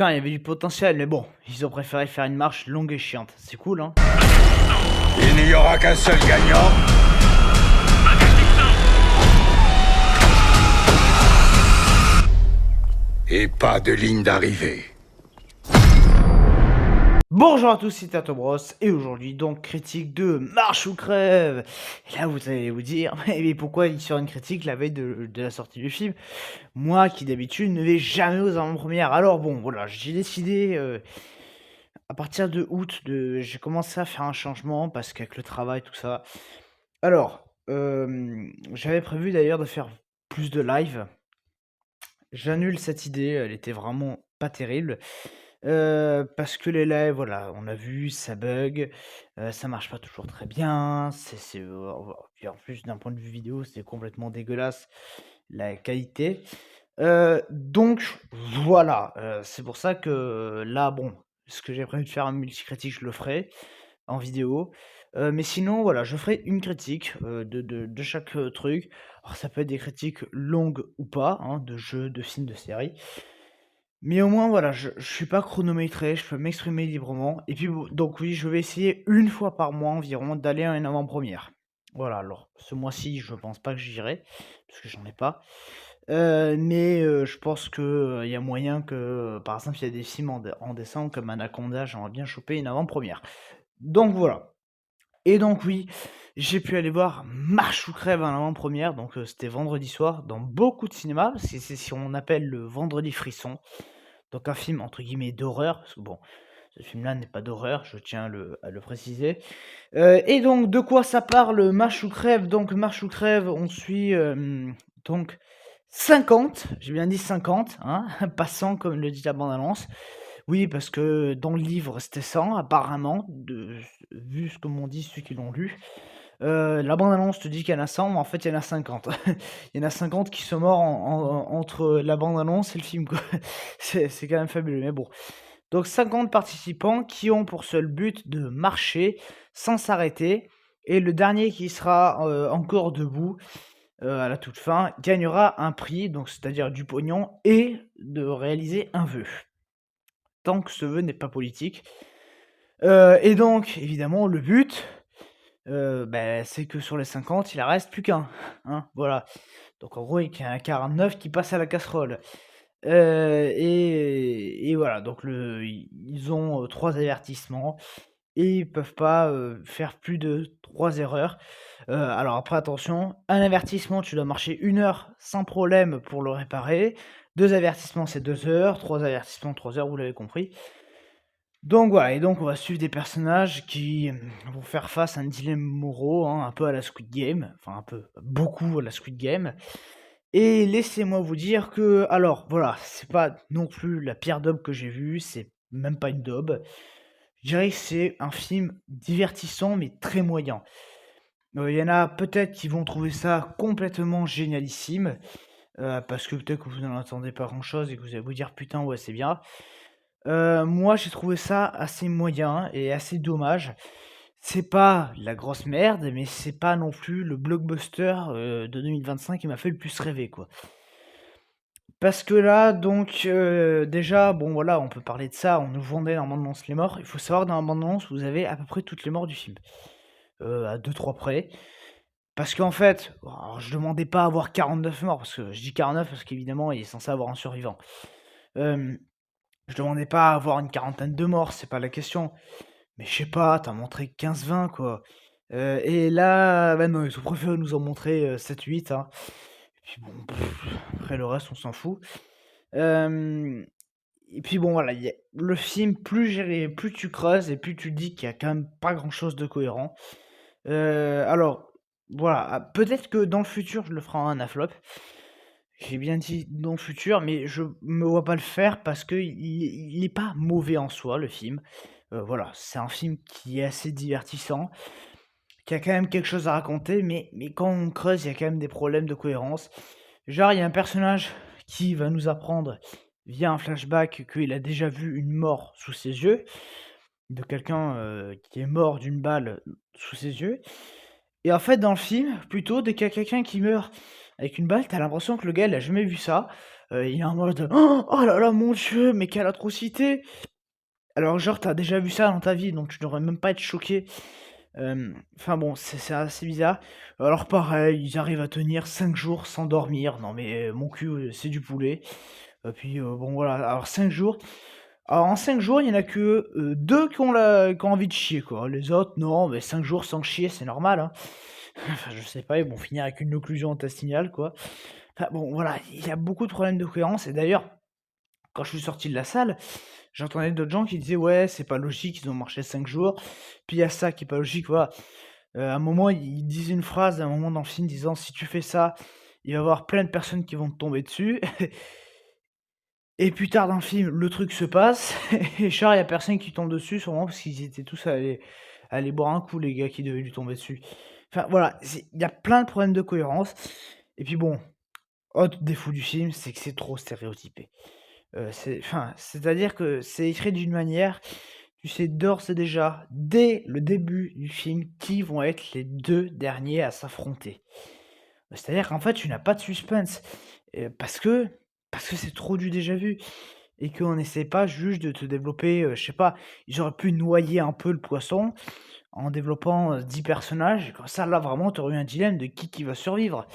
Putain, il y avait du potentiel, mais bon, ils ont préféré faire une marche longue et chiante. C'est cool, hein? Il n'y aura qu'un seul gagnant. Et pas de ligne d'arrivée. Bonjour à tous, c'est Tato Bros, et aujourd'hui donc critique de Marche ou Crève. Et là vous allez vous dire, mais pourquoi il sort une critique la veille de la sortie du film? Moi qui d'habitude ne vais jamais aux avant-premières. Alors bon, voilà, j'ai décidé, à partir de août, j'ai commencé à faire un changement, parce qu'avec le travail, tout ça. Alors, j'avais prévu d'ailleurs de faire plus de live. J'annule cette idée, elle était vraiment pas terrible. Parce que les lives, voilà, on a vu, ça bug, ça marche pas toujours très bien, puis en plus d'un point de vue vidéo, c'est complètement dégueulasse la qualité. Donc voilà, c'est pour ça que là, bon, ce que j'ai prévu de faire en multicritique, je le ferai en vidéo. Mais sinon, voilà, je ferai une critique, de chaque, truc. Alors ça peut être des critiques longues ou pas, hein, de jeux, de films, de séries. Mais au moins, voilà, je suis pas chronométré, je peux m'exprimer librement. Et puis, donc oui, je vais essayer une fois par mois environ d'aller à une avant-première. Voilà, alors ce mois-ci, je pense pas que j'irai, parce que j'en ai pas. Mais je pense que il y a moyen que, par exemple, il y a des films en décembre comme Anaconda, j'aimerais bien choper une avant-première. Donc voilà. Et donc oui, j'ai pu aller voir Marche ou Crève en avant-première, donc c'était vendredi soir dans beaucoup de cinémas, c'est ce qu'on appelle le vendredi frisson. Donc un film entre guillemets «d'horreur», parce que bon, ce film-là n'est pas d'horreur, je tiens à le préciser. Et donc de quoi ça parle, Marche ou Crève? Donc Marche ou Crève, on suit, donc 50, j'ai bien dit 50, hein, pas 100 comme le dit la bande annonce. Oui, parce que dans le livre, c'était 100 apparemment, vu ce que m'ont dit ceux qui l'ont lu. La bande annonce te dit qu'il y en a 100, mais en fait il y en a 50. Il y en a 50 qui sont morts entre la bande annonce et le film, quoi. C'est quand même fabuleux, mais bon. Donc 50 participants qui ont pour seul but de marcher sans s'arrêter, et le dernier qui sera, encore debout, à la toute fin, gagnera un prix, donc c'est-à-dire du pognon et de réaliser un vœu. Tant que ce vœu n'est pas politique. Et donc évidemment le but, c'est que sur les 50, il en reste plus qu'un, hein, voilà. Donc en gros, il y a un 49 qui passe à la casserole. Et voilà, donc ils ont, 3 avertissements et ils peuvent pas, faire plus de 3 erreurs. Alors après attention, un avertissement, tu dois marcher 1 heure sans problème pour le réparer. 2 avertissements, c'est 2 heures. 3 avertissements, 3 heures, vous l'avez compris. Donc voilà, et donc on va suivre des personnages qui, vont faire face à un dilemme moraux, hein, un peu à la Squid Game, enfin un peu, beaucoup à la Squid Game. Et laissez-moi vous dire que, alors voilà, c'est pas non plus la pire daube que j'ai vue, c'est même pas une daube. Je dirais que c'est un film divertissant mais très moyen. Il y en a peut-être qui vont trouver ça complètement génialissime, parce que peut-être que vous n'en attendez pas grand-chose et que vous allez vous dire: «Putain, ouais, c'est bien». Moi, j'ai trouvé ça assez moyen et assez dommage. C'est pas la grosse merde, mais c'est pas non plus le blockbuster, de 2025 qui m'a fait le plus rêver, quoi. Parce que là, donc, déjà, bon, voilà, on peut parler de ça, on nous vendait dans la bande-annonce les morts. Il faut savoir que dans la bande-annonce, vous avez à peu près toutes les morts du film, à 2-3 près. Parce qu'en fait, alors je demandais pas à avoir 49 morts, parce que je dis 49 parce qu'évidemment, il est censé avoir un survivant. Je demandais pas à avoir une quarantaine de morts, c'est pas la question. Mais je sais pas, tu montré 15-20 quoi. Et là, bah non, ils ont préféré nous en montrer, 7-8, hein. Et puis bon, après le reste, on s'en fout. Hem Et puis bon, voilà, il y a le film, plus tu creuses et plus tu te dis qu'il y a quand même pas grand-chose de cohérent. Alors, voilà, peut-être que dans le futur, je le ferai en un flop. J'ai bien dit dans le futur, mais je me vois pas le faire parce qu'il est pas mauvais en soi, le film. Voilà, c'est un film qui est assez divertissant, qui a quand même quelque chose à raconter, mais quand on creuse, il y a quand même des problèmes de cohérence. Genre, il y a un personnage qui va nous apprendre, via un flashback, qu'il a déjà vu une mort sous ses yeux, de quelqu'un, qui est mort d'une balle, sous ses yeux. Et en fait, dans le film, plutôt, dès qu'il y a quelqu'un qui meurt avec une balle, tu as l'impression que le gars, il a jamais vu ça. il est en mode: «Oh là là, mon Dieu, mais quelle atrocité!» Alors genre, t'as déjà vu ça dans ta vie, donc tu devrais même pas être choqué. Enfin bon, c'est assez bizarre. Alors pareil, ils arrivent à tenir 5 jours sans dormir. Non mais mon cul, c'est du poulet. Puis, bon voilà, alors 5 jours. Alors en 5 jours, il y en a que, 2 qui ont envie de chier, quoi. Les autres, non, mais 5 jours sans chier, c'est normal, hein. Enfin, je sais pas, ils vont finir avec une occlusion intestinale, quoi. Enfin bon, voilà, il y a beaucoup de problèmes de cohérence et d'ailleurs, quand je suis sorti de la salle, j'entendais d'autres gens qui disaient: «Ouais, c'est pas logique, ils ont marché 5 jours». Puis il y a ça qui est pas logique, voilà. À un moment, ils disent une phrase, à un moment dans le film, disant: «Si tu fais ça, il va y avoir plein de personnes qui vont te tomber dessus». Et plus tard dans le film, le truc se passe et genre, il y a personne qui tombe dessus, sûrement parce qu'ils étaient tous à aller boire un coup, les gars qui devaient lui tomber dessus. Enfin voilà, il y a plein de problèmes de cohérence et puis bon, autre défaut du film, c'est que c'est trop stéréotypé. C'est-à-dire que c'est écrit d'une manière, tu sais d'ores et déjà, dès le début du film, qui vont être les 2 derniers à s'affronter. C'est-à-dire qu'en fait, tu n'as pas de suspense, parce que c'est trop du déjà vu et qu'on n'essaie pas juste de te développer, je sais pas, ils auraient pu noyer un peu le poisson en développant, 10 personnages et comme ça, là, vraiment, tu aurais eu un dilemme de qui va survivre.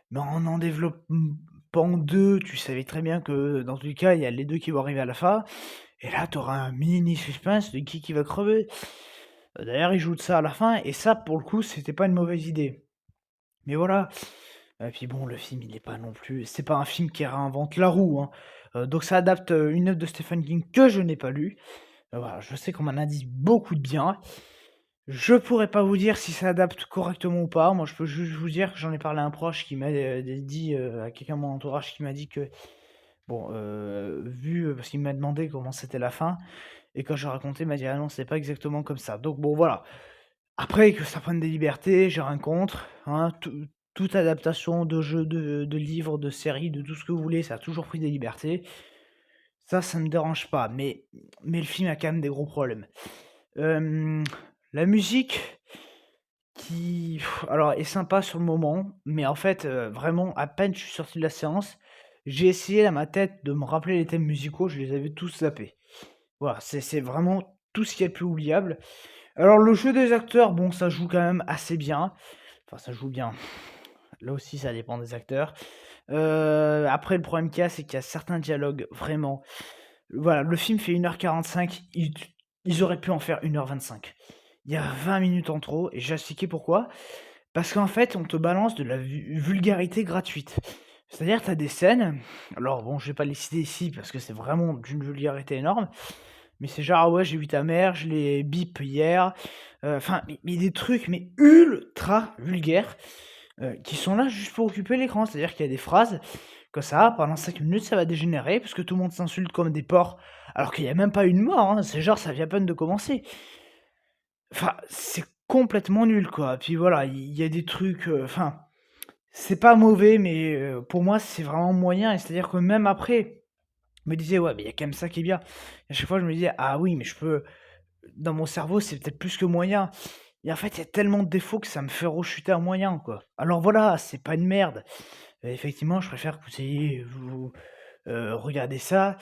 Mais en développant 2, tu savais très bien que dans tous les cas, il y a les 2 qui vont arriver à la fin et là, tu auras un mini suspense de qui va crever. D'ailleurs, ils jouent de ça à la fin et ça, pour le coup, c'était pas une mauvaise idée. Mais voilà. Et puis bon, le film, il est pas non plus c'est pas un film qui réinvente la roue, hein. Donc ça adapte, une œuvre de Stephen King que je n'ai pas lue. Voilà, je sais qu'on m'en a dit beaucoup de bien. Je pourrais pas vous dire si ça adapte correctement ou pas. Moi, je peux juste vous dire que j'en ai parlé à un proche qui m'a, dit, à quelqu'un de mon entourage qui m'a dit que bon, parce qu'il m'a demandé comment c'était la fin et quand j'ai raconté, il m'a dit: «Ah non, c'est pas exactement comme ça». Donc bon, voilà. Après que ça prenne des libertés, j'ai rien contre, hein. Toute adaptation de jeux, de livres, de séries, de tout ce que vous voulez, ça a toujours pris des libertés. Ça me dérange pas, mais le film a quand même des gros problèmes. Hem, la musique qui alors est sympa sur le moment, mais en fait, vraiment à peine je suis sorti de la séance, j'ai essayé dans ma tête de me rappeler les thèmes musicaux, je les avais tous zappés. Voilà, c'est vraiment tout ce qui est le plus oubliable. Alors le jeu des acteurs, bon, ça joue quand même assez bien. Enfin, ça joue bien. Là aussi, ça dépend des acteurs. Après, le problème qu'il y a, c'est qu'il y a certains dialogues, vraiment. Voilà, le film fait 1h45, ils auraient pu en faire 1h25. Il y a 20 minutes en trop, et j'ai expliqué pourquoi. Parce qu'en fait, on te balance de la vulgarité gratuite. C'est-à-dire, tu as des scènes, alors bon, je vais pas les citer ici parce que c'est vraiment d'une vulgarité énorme, mais c'est genre: «Ah ouais, j'ai vu ta mère, je l'ai bip hier», enfin, mais des trucs, mais ultra vulgaires, qui sont là juste pour occuper l'écran. C'est-à-dire qu'il y a des phrases comme ça, pendant 5 minutes, ça va dégénérer parce que tout le monde s'insulte comme des porcs, alors qu'il y a même pas une mort, hein, c'est genre ça vient à peine de commencer. Enfin, c'est complètement nul, quoi. Puis voilà, il y a des trucs, enfin, c'est pas mauvais, mais pour moi, c'est vraiment moyen et c'est-à-dire que même après, je me disais: «Ouais, mais il y a quand même ça qui est bien». Et à chaque fois, je me disais: «Ah oui, mais je peux dans mon cerveau, c'est peut-être plus que moyen». Et en fait, il y a tellement de défauts que ça me fait rechuter à moyen, quoi. Alors voilà, c'est pas une merde. Effectivement, je préfère que vous, regardez ça,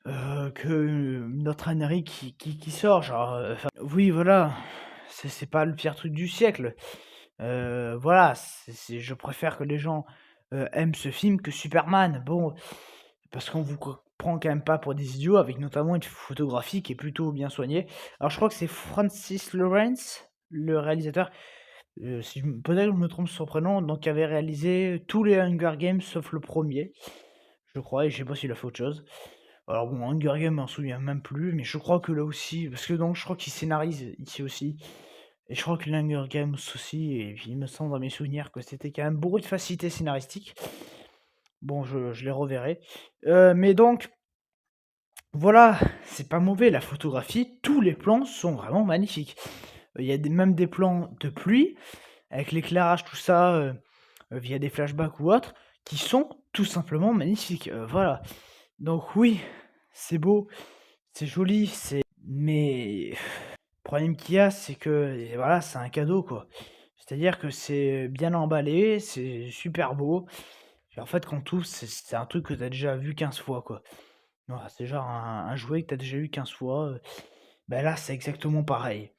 notre ânerie qui sort, genre, enfin oui, voilà, c'est pas le pire truc du siècle. Voilà, je préfère que les gens, aiment ce film que Superman. Bon, parce qu'on vous prend quand même pas pour des idiots, avec notamment une photographie qui est plutôt bien soignée. Alors je crois que c'est Francis Lawrence, le réalisateur, si je me peut-être que je me trompe sur son prénom, donc qui avait réalisé tous les Hunger Games sauf le premier, je crois, et je sais pas s'il a fait autre chose. Alors bon, Hunger Games, je m'en souviens même plus, mais je crois que là aussi, parce que donc je crois qu'il scénarise ici aussi, et je crois que l'Hunger Games aussi, et puis il me semble dans mes souvenirs que c'était quand même beaucoup de facilité scénaristique. Bon, je les reverrai. Mais donc, voilà, c'est pas mauvais, la photographie, tous les plans sont vraiment magnifiques. Il y a même des plans de pluie, avec l'éclairage, tout ça, via des flashbacks ou autres, qui sont tout simplement magnifiques. Voilà. Donc oui, c'est beau, c'est joli, mais le problème qu'il y a, c'est que, et voilà, c'est un cadeau, quoi. C'est-à-dire que c'est bien emballé, c'est super beau. Et en fait, quand tu c'est un truc que tu as déjà vu 15 fois, quoi. Voilà, c'est genre un jouet que tu as déjà eu 15 fois, bah, là, c'est exactement pareil.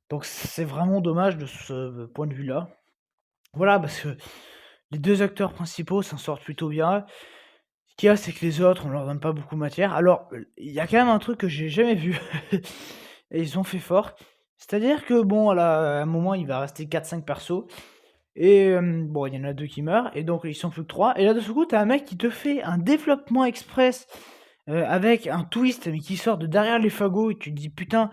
Donc c'est vraiment dommage de ce point de vue-là. Voilà, parce que les 2 acteurs principaux s'en sortent plutôt bien. Ce qu'il y a, c'est que les autres, on leur donne pas beaucoup de matière. Alors, il y a quand même un truc que j'ai jamais vu et ils ont fait fort. C'est-à-dire que bon, là, à un moment, il va rester 4-5 persos et bon, il y en a 2 qui meurent et donc ils sont plus que 3 et là, de ce coup, tu as un mec qui te fait un développement express, avec un twist, mais qui sort de derrière les fagots et tu te dis: «Putain,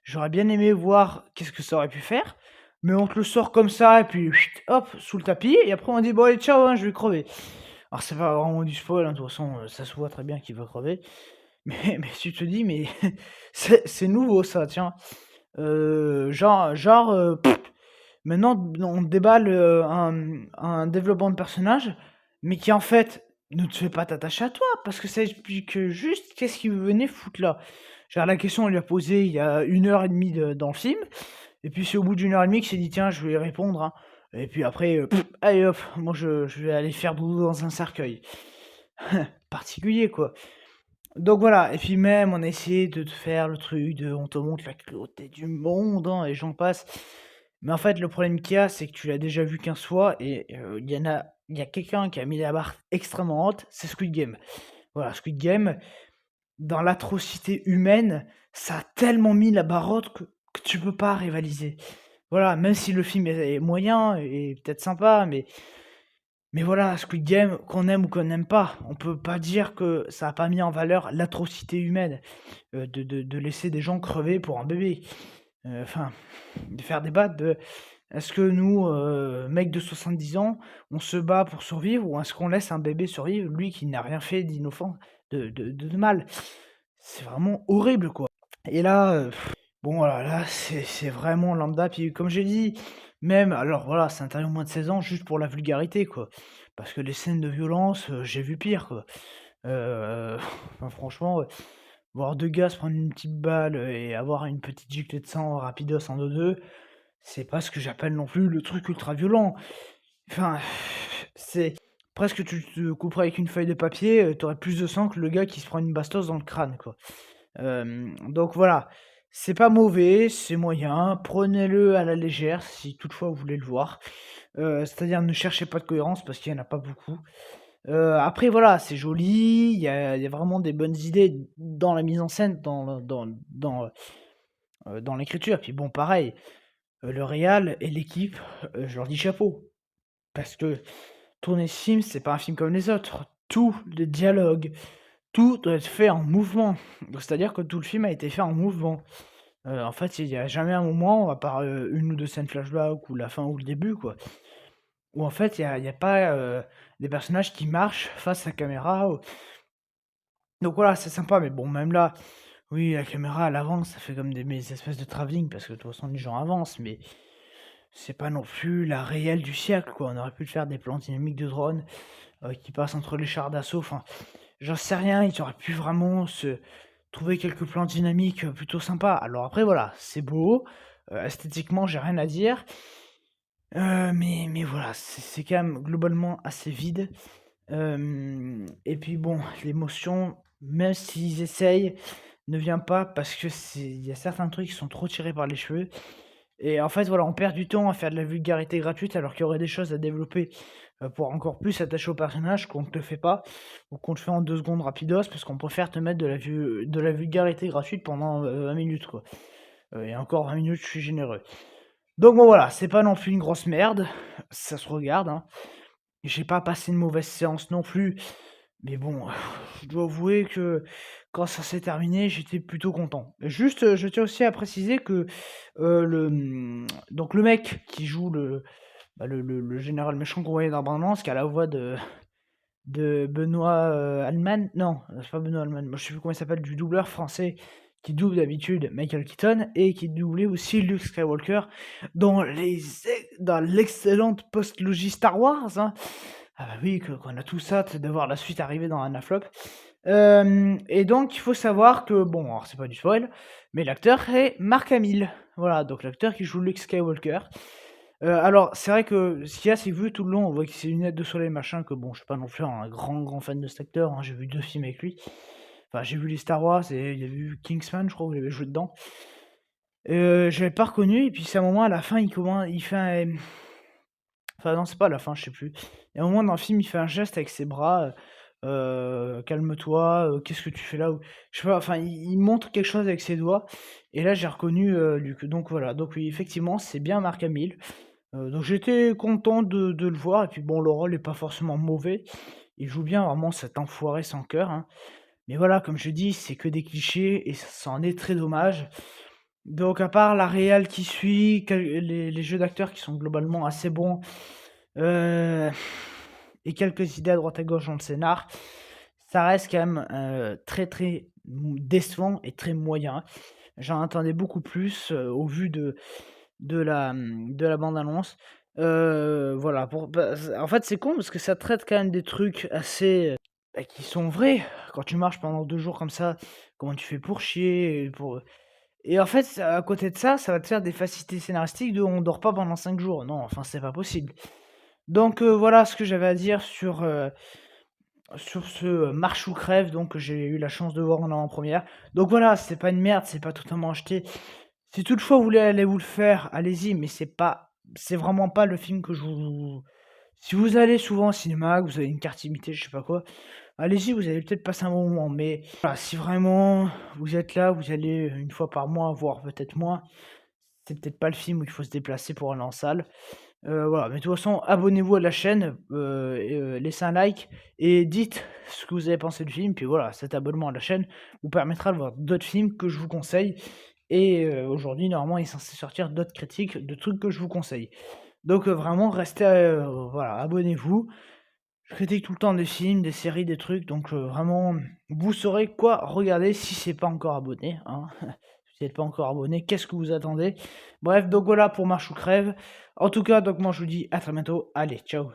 j'aurais bien aimé voir qu'est-ce que ça aurait pu faire», mais on te le sort comme ça et puis chut, hop, sous le tapis et après on dit: «Bon allez ciao, hein, je vais crever». Alors c'est pas vraiment du spoil, hein, de toute façon, ça se voit très bien qu'il va crever, mais tu te dis: «Mais c'est nouveau ça, tiens». Genre, maintenant on te déballe, un développement de personnage, mais qui en fait ne te fait pas t'attacher à toi, parce que ça explique, juste qu'est-ce qu'il venait foutre là. Genre la question on lui a posée il y a 1 heure et demie de dans le film, et puis c'est au bout d'1 heure et demie qu'il s'est dit: «Tiens, je vais y répondre, hein», et puis après, allez hop, moi je vais aller faire dodo dans un cercueil. Particulier quoi. Donc voilà, et puis même on a essayé de te faire le truc de on te montre la cruauté du monde, hein, et j'en passe. Mais en fait, le problème qu'il y a, c'est que tu l'as déjà vu 15 fois et il y a quelqu'un qui a mis la barre extrêmement haute, c'est Squid Game. Voilà, Squid Game, dans l'atrocité humaine, ça a tellement mis la barre haute que tu peux pas rivaliser. Voilà, même si le film est moyen et peut-être sympa, mais voilà, Squid Game, qu'on aime ou qu'on n'aime pas, on peut pas dire que ça a pas mis en valeur l'atrocité humaine, de laisser des gens crever pour un bébé. Enfin, de faire débat de: est-ce que nous, mecs de 70 ans, on se bat pour survivre ou est-ce qu'on laisse un bébé survivre, lui qui n'a rien fait d'innocent, de mal? C'est vraiment horrible, quoi. Et là, bon voilà, là c'est vraiment lambda. Puis comme j'ai dit, même alors voilà, c'est interdit aux moins de 16 ans juste pour la vulgarité, quoi. Parce que les scènes de violence, j'ai vu pire, quoi. Enfin franchement, voir 2 gars se prendre une petite balle, et avoir une petite giclée de sang rapidos en 2-2, c'est pas ce que j'appelle non plus le truc ultra violent. Enfin, c'est presque tu te couperais avec une feuille de papier, tu plus de sang que le gars qui se prend une bastos dans le crâne, quoi. Donc voilà, c'est pas mauvais, c'est moyen, prenez-le à la légère si toutefois vous voulez le voir. C'est-à-dire ne cherchez pas de cohérence parce qu'il y en a pas beaucoup. Après voilà, c'est joli, il y a vraiment des bonnes idées dans la mise en scène, dans l'écriture. Puis bon pareil, le réal et l'équipe, je leur dis chapeau. Parce que tourner ce film, c'est pas un film comme les autres. Tout le dialogue, tout doit être fait en mouvement. Donc c'est-à-dire que tout le film a été fait en mouvement. En fait, il y a jamais un moment, à part, 1 ou 2 scènes flashback ou la fin ou le début quoi, où en fait il y a pas, des personnages qui marchent face à la caméra ou donc voilà, c'est sympa, mais bon même là, oui la caméra elle avance, ça fait comme des espèces de travelling parce que de toute façon les gens avancent, mais c'est pas non plus la réelle du siècle quoi. On aurait pu faire des plans dynamiques de drone, qui passent entre les chars d'assaut, enfin, j'en sais rien, ils auraient pu vraiment se trouver quelques plans dynamiques, plutôt sympas. Alors après voilà, c'est beau, esthétiquement j'ai rien à dire, mais voilà, c'est quand même globalement assez vide. Et puis bon, l'émotion, même s'ils essayent, ne vient pas parce que il y a certains trucs qui sont trop tirés par les cheveux et en fait, voilà, on perd du temps à faire de la vulgarité gratuite alors qu'il y aurait des choses à développer, pour encore plus s'attacher au personnage qu'on ne te fait pas ou qu'on te fait en 2 secondes rapidos parce qu'on préfère te mettre de la vulgarité gratuite pendant, 20 minutes, quoi. Et encore 20 minutes, je suis généreux. Donc bon, voilà, c'est pas non plus une grosse merde, ça se regarde, hein. J'ai pas passé une mauvaise séance non plus, mais bon, je dois avouer que quand ça s'est terminé, j'étais plutôt content. Juste, je tiens aussi à préciser que, donc le mec qui joue le général méchant qu'on voyait dans la bande qui a la voix de Benoît, Alman non, c'est pas Benoît Alman, moi je sais plus comment il s'appelle, du doubleur français qui double d'habitude Michael Keaton et qui doublait aussi Luke Skywalker dans l'excellente postlogie Star Wars, hein. Ah bah oui, qu'on a tous hâte de voir la suite arriver dans un flop. Et donc il faut savoir que, bon, alors c'est pas du spoil, mais l'acteur est Mark Hamill. Voilà, donc l'acteur qui joue Luke Skywalker. Alors c'est vrai que ce qu'il y a, c'est que vu tout le long, on voit que c'est lunettes de soleil machin, que bon, je suis pas non plus un grand fan de cet acteur, hein. J'ai vu 2 films avec lui. Enfin, j'ai vu les Star Wars et il y a eu Kingsman, je crois, où il avait joué dedans. Je l'avais pas reconnu et puis c'est un moment à la fin, il fait un enfin non, c'est pas à la fin, je sais plus. Il y a un moment dans le film, il fait un geste avec ses bras, «Calme-toi, qu'est-ce que tu fais là?» ou je sais pas, enfin il montre quelque chose avec ses doigts et là j'ai reconnu, Luke. Donc voilà, donc oui, effectivement, c'est bien Mark Hamill. Donc j'étais content de le voir et puis bon, le rôle est pas forcément mauvais. Il joue bien vraiment cet enfoiré sans cœur, hein. Mais voilà, comme je dis, c'est que des clichés et ça en est très dommage. Donc à part la réal qui suit, les jeux d'acteurs qui sont globalement assez bons, heu et quelques idées à droite à gauche dans le scénar, ça reste quand même, très, très décevant et très moyen. J'en attendais beaucoup plus, au vu de la bande annonce. Voilà, en fait, c'est con parce que ça traite quand même des trucs assez, qui sont vrais. Quand tu marches pendant 2 jours comme ça, comment tu fais pour chier, et en fait, à côté de ça, ça va te faire des facilités scénaristiques de on dort pas pendant 5 jours. Non, enfin, c'est pas possible. Donc voilà ce que j'avais à dire sur ce, Marche ou crève, donc que j'ai eu la chance de voir en avant-première. Donc voilà, c'est pas une merde, c'est pas totalement acheté. Si toutefois vous voulez aller vous le faire, allez-y, mais c'est vraiment pas le film que je vous si vous allez souvent au cinéma, que vous avez une carte illimitée, je sais pas quoi, allez-y, vous allez peut-être passer un bon moment, mais voilà, si vraiment vous êtes là, vous allez une fois par mois, voire peut-être moins, c'est peut-être pas le film où il faut se déplacer pour aller en salle. Voilà, mais de toute façon, abonnez-vous à la chaîne, et laissez un like et dites ce que vous avez pensé du film. Puis voilà, cet abonnement à la chaîne vous permettra de voir d'autres films que je vous conseille et aujourd'hui, normalement, il est censé sortir d'autres critiques de trucs que je vous conseille. Donc vraiment, restez, voilà, abonnez-vous. Je critique tout le temps des films, des séries, des trucs, donc vraiment, vous saurez quoi regarder si c'est pas encore abonné, hein. Si vous n'êtes pas encore abonné, qu'est-ce que vous attendez? Bref, donc voilà pour Marche ou crève. En tout cas, donc moi je vous dis à très bientôt. Allez, ciao.